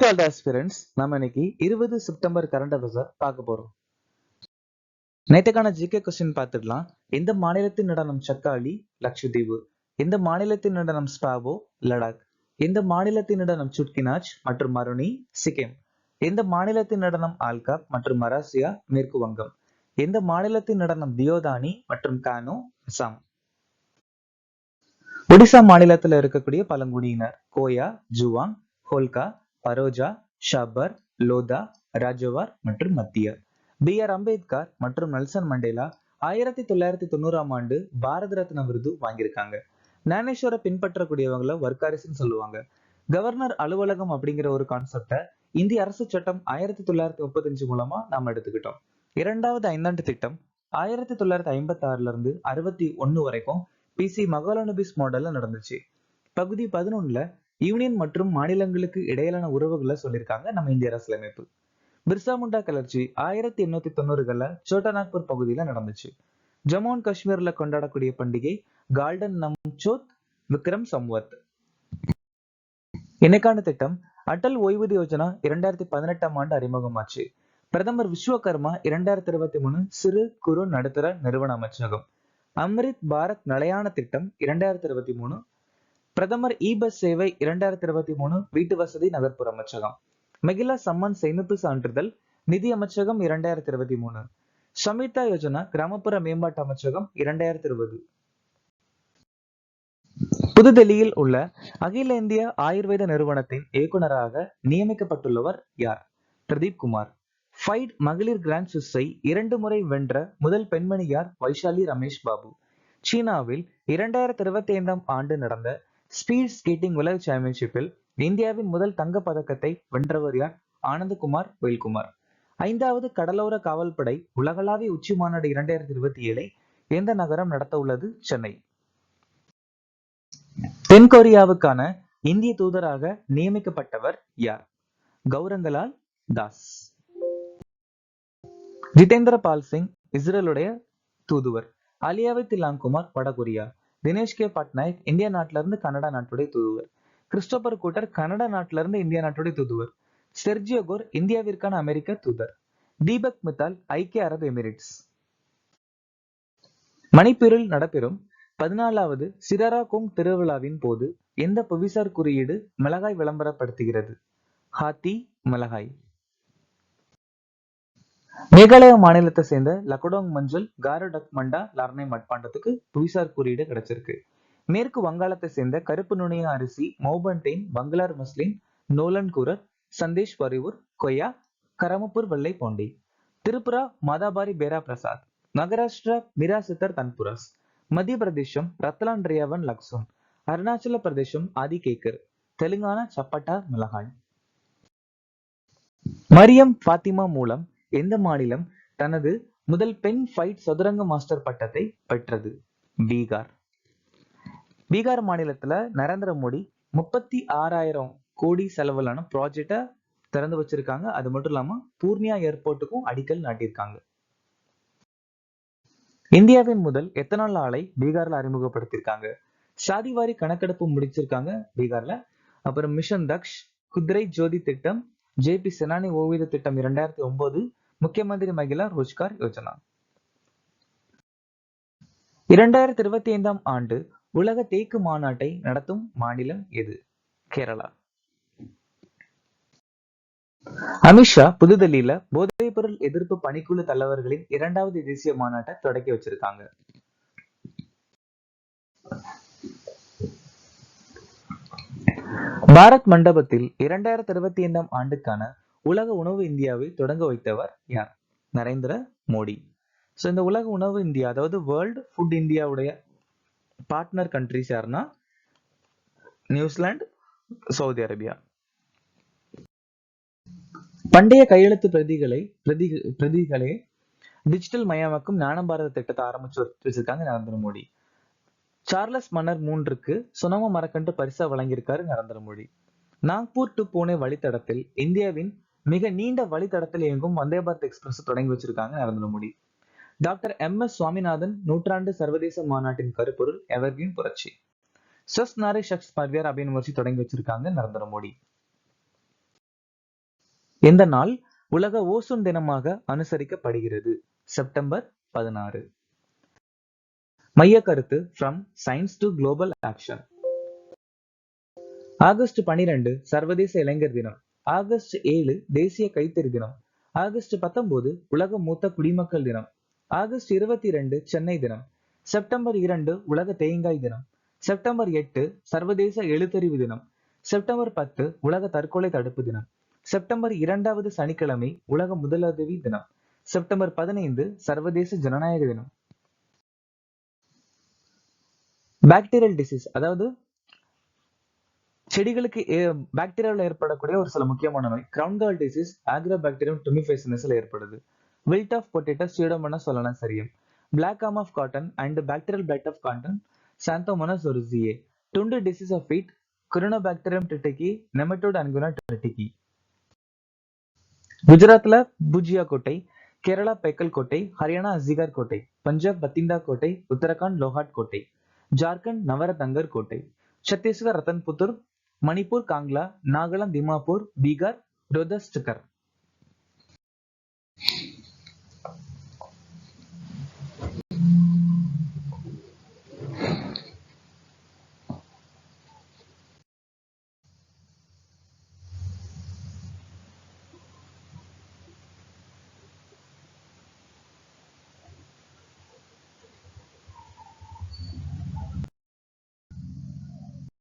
To all the aspirants. நம்ம இன்னைக்கு 20 September current அஃபேர்ஸை பார்க்க போறோம். நேற்றுக்கான ஜிகே கொஸ்டின் பார்த்துடலாம். எந்த மாநிலத்தின் நடனம் சக்காலி? லட்சத்தீவு. எந்த மாநிலத்தின் நடனம் ஸ்பாவோ? லடாக். எந்த மாநிலத்தின் நடனம் சுட்கினாச் மற்றும் மருணி? சிக்கிம். எந்த மாநிலத்தின் நடனம் ஆல்காப் மற்றும் மராசியா? மேற்கு வங்கம். எந்த மாநிலத்தின் நடனம் தியோதானி மற்றும் கானோ? அசாம். ஒடிசா மாநிலத்தில் இருக்கக்கூடிய பழங்குடியினர் கோயா, ஜுவாங், ஹோல்கா, பரோஜா, ஷாபர், லோதா, ராஜவார் மற்றும் மத்திய. B.R. அம்பேத்கர் மற்றும் நெல்சன் மண்டேலா 1990ஆம் ஆண்டு பாரத ரத்னா விருது வாங்கியிருக்காங்க. ஞானேஸ்வரை பின்பற்றக்கூடியவங்கள வர்க்காரிஸ்ன்னு சொல்லுவாங்க. கவர்னர் அலுவலகம் அப்படிங்கிற ஒரு கான்செப்டை இந்திய அரசு சட்டம் 1935 மூலமா நாம எடுத்துக்கிட்டோம். இரண்டாவது ஐந்தாண்டு திட்டம் 1956ல இருந்து 61 வரைக்கும் PC மகாலனோபிஸ் மாடல்ல நடந்துச்சு. பகுதி 11ல யூனியன் மற்றும் மாநிலங்களுக்கு இடையிலான உறவுகளை சொல்லியிருக்காங்க நம்ம இந்திய அரசியலமைப்பு. பிர்சா முண்டா கிளர்ச்சி 1890கள்ல சோட்டா நாக்பூர் பகுதியில நடந்துச்சு. ஜம்மு அண்ட் காஷ்மீர்ல கொண்டாடக்கூடிய பண்டிகை கால்டன் நம்சோத் விக்ரம் சம்வத். இன்னைக்கான திட்டம் அடல் ஓய்வூதிய யோஜனா 2018ஆம் ஆண்டு அறிமுகமாச்சு. பிரதமர் விஸ்வகர்மா 2023 சிறு குறு நடுத்தர நிறுவன அமைச்சகம். அம்ரித் பாரத் நிலையான திட்டம் 2023. பிரதமர் இ-பஸ் சேவை 2023 வீட்டு வசதி நகர்ப்புற அமைச்சகம். மகிழா சம்மன் சேமிப்பு சான்றிதழ் நிதி அமைச்சகம் 2023. சமிதா யோஜனா கிராமப்புற மேம்பாட்டு அமைச்சகம் 2020. புதுடெல்லியில் உள்ள அகில இந்திய ஆயுர்வேத நிறுவனத்தின் இயக்குநராக நியமிக்கப்பட்டுள்ளவர் யார்? பிரதீப் குமார். ஃபைட் மகளிர் கிராண்ட் சுஸை 2 முறை வென்ற முதல் பெண்மணி யார்? வைஷாலி ரமேஷ் பாபு. சீனாவில் 2025ஆம் ஆண்டு நடந்த ஸ்பீட் ஸ்கேட்டிங் உலக சாம்பியன்ஷிப்பில் இந்தியாவின் முதல் தங்க பதக்கத்தை வென்றவர் யார்? ஆனந்தகுமார் வேல்குமார். 5வது கடலோர காவல்படை உலகளாவிய உச்சி மாநாடு 2027 எந்த நகரம் நடத்த உள்ளது? சென்னை. தென்கொரியாவுக்கான இந்திய தூதராக நியமிக்கப்பட்டவர் யார்? கௌரங்கலால் தாஸ். ஜிதேந்திர பால் சிங் இஸ்ரேலுடைய தூதுவர். அலியாவை திலாங்குமார் வடகொரியா. தினேஷ் கே பட்நாயக் இந்தியா நாட்டில இருந்து கனடா நாட்டுடைய தூதுவர். கிறிஸ்டோபர் கூட்டர் கனடா நாட்டில இருந்து இந்தியா நாட்டுடைய தூதுவர். செர்ஜியோ கோர் இந்தியாவிற்கான அமெரிக்க தூதர். தீபக் மித்தால் ஐக்கிய அரபு எமிரேட்ஸ். மணிப்பூரில் நடைபெறும் 14வது சிராரா கோங் திருவிழாவின் போது எந்த புவிசார் குறியீடு மிளகாய் விளம்பரப்படுத்துகிறது? ஹாத்தி மிளகாய். மேகாலயா மாநிலத்தை சேர்ந்த லக்கடோங் மஞ்சள் காரடக் மண்டா லார்னை மட்பாண்டத்துக்கு புவிசார் குறியீடு கிடைச்சிருக்கு. மேற்கு வங்காளத்தை சேர்ந்த கருப்பு நுனிய அரிசி மௌபன்டெயின் பங்களார் மஸ்லின் நோலன் கூரர் சந்தேஷ் பரிவூர் கொய்யா கரமப்பூர் வெள்ளை போண்டி. திரிபுரா மாதாபாரி பேரா பிரசாத். மகாராஷ்டிரா மிரா சித்தர் தன்புரஸ். மத்திய பிரதேசம் ரத்லான் ரியாவன் லக்ஸோன். அருணாச்சல பிரதேசம் ஆதி கேக்கர். தெலுங்கானா சப்பட்டா மிளகாய். மரியம் ஃபாத்திமா மூலம் எந்த மாநிலம் தனது முதல் பெண் ஃபைட் சதுரங்க மாஸ்டர் பட்டத்தை பெற்றது? பீகார். பீகார் மாநிலத்துல நரேந்திர மோடி 36,000 கோடி செலவிலான ப்ராஜெக்டை திறந்து வச்சிருக்காங்க. அது மட்டும் இல்லாம பூர்ணியா ஏர்போர்ட்டுக்கும் அடிக்கல் நாட்டியிருக்காங்க. இந்தியாவின் முதல் எத்தனால் ஆலை பீகார்ல அறிமுகப்படுத்தியிருக்காங்க. சாதிவாரி கணக்கெடுப்பு முடிச்சிருக்காங்க பீகார்ல. அப்புறம் மிஷன் தக்ஷ், குதிரை ஜோதி திட்டம், JP செனானி ஓய்வூதிய திட்டம் 2009, முக்கிய மந்திரி மகிழா ரோஜ்கார் யோஜனா. 2025ஆம் ஆண்டு உலக தேக்கு மாநாட்டை நடத்தும் மாநிலம் எது? கேரளா. அமித்ஷா புதுதில்லியில போதைப் பொருள் எதிர்ப்பு பணிக்குழு தலைவர்களின் 2வது தேசிய மாநாட்டை தொடக்கி வச்சிருக்காங்க. பாரத் மண்டபத்தில் 2025ஆம் ஆண்டுக்கான உலக உணவு இந்தியாவை தொடங்க வைத்தவர் யார்? நரேந்திர மோடி. ஸோ இந்த உலக உணவு இந்தியா, அதாவது வேர்ல்டு ஃபுட் இந்தியாவுடைய பார்ட்னர் கண்ட்ரிஸ் யாருன்னா நியூசிலாந்து, சவுதி அரேபியா. பண்டைய கையெழுத்து பிரதிகளை டிஜிட்டல் மயமாக்கும் ஞான பாரத திட்டத்தை ஆரம்பிச்சு வச்சிருக்காங்க நரேந்திர மோடி. சார்லஸ் மன்னர் 3க்கு சுனம மரக்கன்று பரிசா வழங்கியிருக்காரு நரேந்திர மோடி. நாக்பூர் டு புனே வழித்தடத்தில் இந்தியாவின் மிக நீண்ட வழித்தடத்தில் இயங்கும் வந்தே பாரத் எக்ஸ்பிரஸ் தொடங்கி வச்சிருக்காங்க நரேந்திர மோடி. டாக்டர் MS சுவாமிநாதன் நூற்றாண்டு சர்வதேச மாநாட்டின் கருப்பொருள் எவர்கிரீன் புரட்சி. ஸ்வச் நாரி ஷக்ஷ் பர்வியார் அப்படின்னு தொடங்கி வச்சிருக்காங்க நரேந்திர மோடி. எந்த நாள் உலக ஓசோன் தினமாக அனுசரிக்கப்படுகிறது? செப்டம்பர் 16. மைய கருத்து from science to global action. August 12 சர்வதேச இளைஞர் தினம். ஆகஸ்ட் 7 தேசிய கைத்தறி தினம். ஆகஸ்ட் 19 உலக மூத்த குடிமக்கள் தினம். ஆகஸ்ட் 22 சென்னை தினம். செப்டம்பர் 2 உலக தேங்காய் தினம். செப்டம்பர் 8 சர்வதேச எழுத்தறிவு தினம். செப்டம்பர் 10 உலக தற்கொலை தடுப்பு தினம். செப்டம்பர் 2வது சனிக்கிழமை உலக முதலுதவி தினம். செப்டம்பர் 15 சர்வதேச ஜனநாயக தினம். பாக்டீரியல் டிசீஸ், அதாவது செடிகளுக்கு பாக்டீரியாவில் ஏற்படக்கூடிய ஒரு சில முக்கியமான நோய். கிரவுன் கால் டிசீஸ் ஆக்ரோபாக்டீரியம் டுமிஃபேசினஸ்ல ஏற்படுது. Wilt of potato Pseudomonas solanacearum. Black arm of cotton and bacterial blight of cotton Xanthomonas oryzae. துண்டு டிசீஸ் ஆஃப் வீட் குரோனோபாக்டீரியம் ட்ரிட்டிகி நெமட்டோட் அன்குனா ட்ரிட்டிகி. குஜராத்ல பூஜியா கோட்டை, கேரளா பேக்கல் கோட்டை, ஹரியானா அசிகார் கோட்டை, பஞ்சாப் பத்திண்டா கோட்டை, உத்தரகாண்ட் லோஹாட் கோட்டை, ஜார்க்கண்ட் நவரதங்கர் கோட்டை, சத்தீஸ்கர் ரத்தன்புத்தூர், மணிப்பூர் காங்லா, நாகாலாந்து திமாப்பூர், பீகார் ரோதஸ்டகர்.